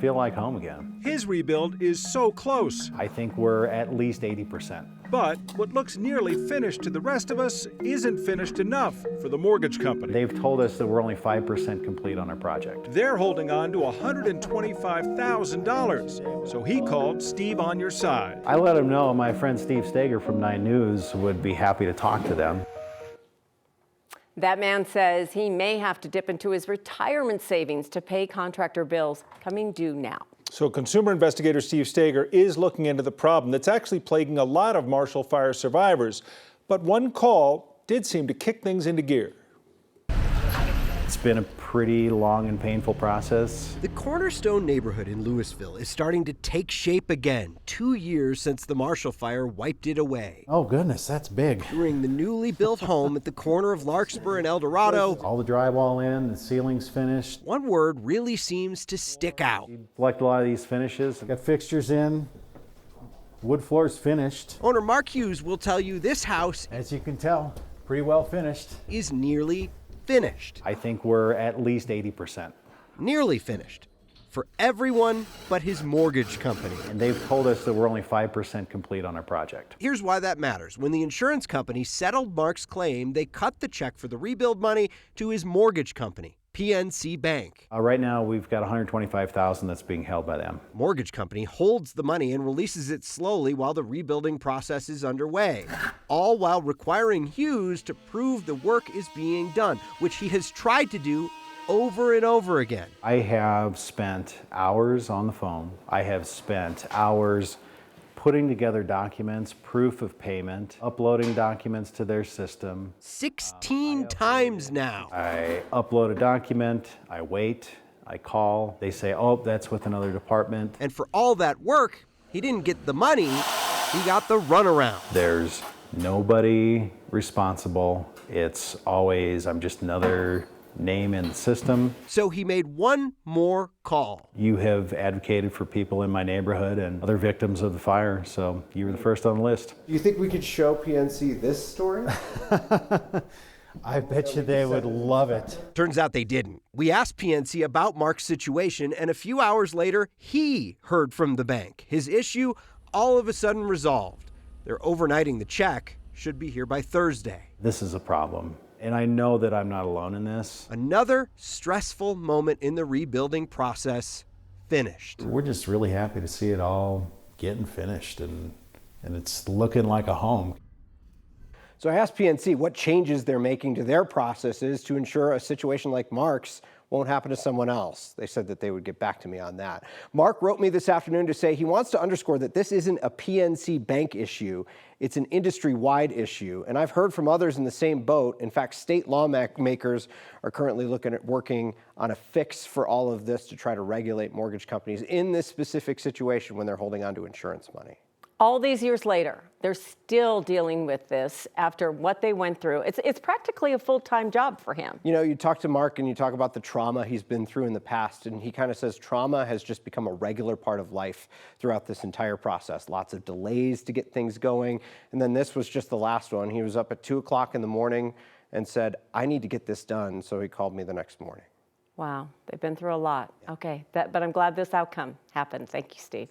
feel like home again. His rebuild is so close. I think we're at least 80%. But what looks nearly finished to the rest of us isn't finished enough for the mortgage company. They've told us that we're only 5% complete on our project. They're holding on to $125,000. So he called Steve on your side. I let him know my friend Steve Steger from 9 News would be happy to talk to them. That man says he may have to dip into his retirement savings to pay contractor bills coming due now. So consumer investigator Steve Steger is looking into the problem that's actually plaguing a lot of Marshall Fire survivors. But one call did seem to kick things into gear. It's been a pretty long and painful process. The Cornerstone neighborhood in Louisville is starting to take shape again, 2 years since the Marshall Fire wiped it away. Oh goodness, that's big. During the newly built home at the corner of Larkspur and El Dorado, All the drywall in, the ceiling's finished. one word really seems to stick out. Collect a lot of these finishes. I got fixtures in, wood floor's finished. Owner Marc Hughes will tell you this house As you can tell, pretty well finished. is nearly finished. I think we're at least 80%. Nearly finished. For everyone but his mortgage company. And they've told us that we're only 5% complete on our project. Here's why that matters. When the insurance company settled Mark's claim, they cut the check for the rebuild money to his mortgage company, PNC Bank. Right now, we've got $125,000 that's being held by them. Mortgage company holds the money and releases it slowly while the rebuilding process is underway, all while requiring Hughes to prove the work is being done, which he has tried to do over and over again. I have spent hours on the phone. I have spent hours putting together documents, proof of payment, uploading documents to their system. 16 times now. I upload a document, I wait, I call, they say, oh, that's with another department. And for all that work, he didn't get the money, he got the runaround. There's nobody responsible. It's always, I'm just another name in the system. So he made one more call. You have advocated for people in my neighborhood and other victims of the fire, so you were the first on the list. Do you think we could show PNC this story? I bet you they would love it. Turns out they didn't. We asked PNC about Mark's situation, and a few hours later, he heard from the bank. His issue all of a sudden resolved. They're overnighting the check, should be here by Thursday. This is a problem, and I know that I'm not alone in this. Another stressful moment in the rebuilding process finished. We're just really happy to see it all getting finished, and it's looking like a home. So I asked PNC what changes they're making to their processes to ensure a situation like Mark's won't happen to someone else. They said that they would get back to me on that. Mark wrote me this afternoon to say he wants to underscore that this isn't a PNC Bank issue. It's an industry-wide issue. And I've heard from others in the same boat. In fact, state lawmakers are currently working on a fix for all of this to try to regulate mortgage companies in this specific situation when they're holding on to insurance money. All these years later, they're still dealing with this after what they went through. It's practically a full-time job for him. You know, you talk to Mark and you talk about the trauma he's been through in the past, and he kind of says trauma has just become a regular part of life throughout this entire process. Lots of delays to get things going, and then this was just the last one. He was up at 2 o'clock in the morning and said, I need to get this done, so he called me the next morning. Wow, they've been through a lot. Okay, but I'm glad this outcome happened. Thank you, Steve.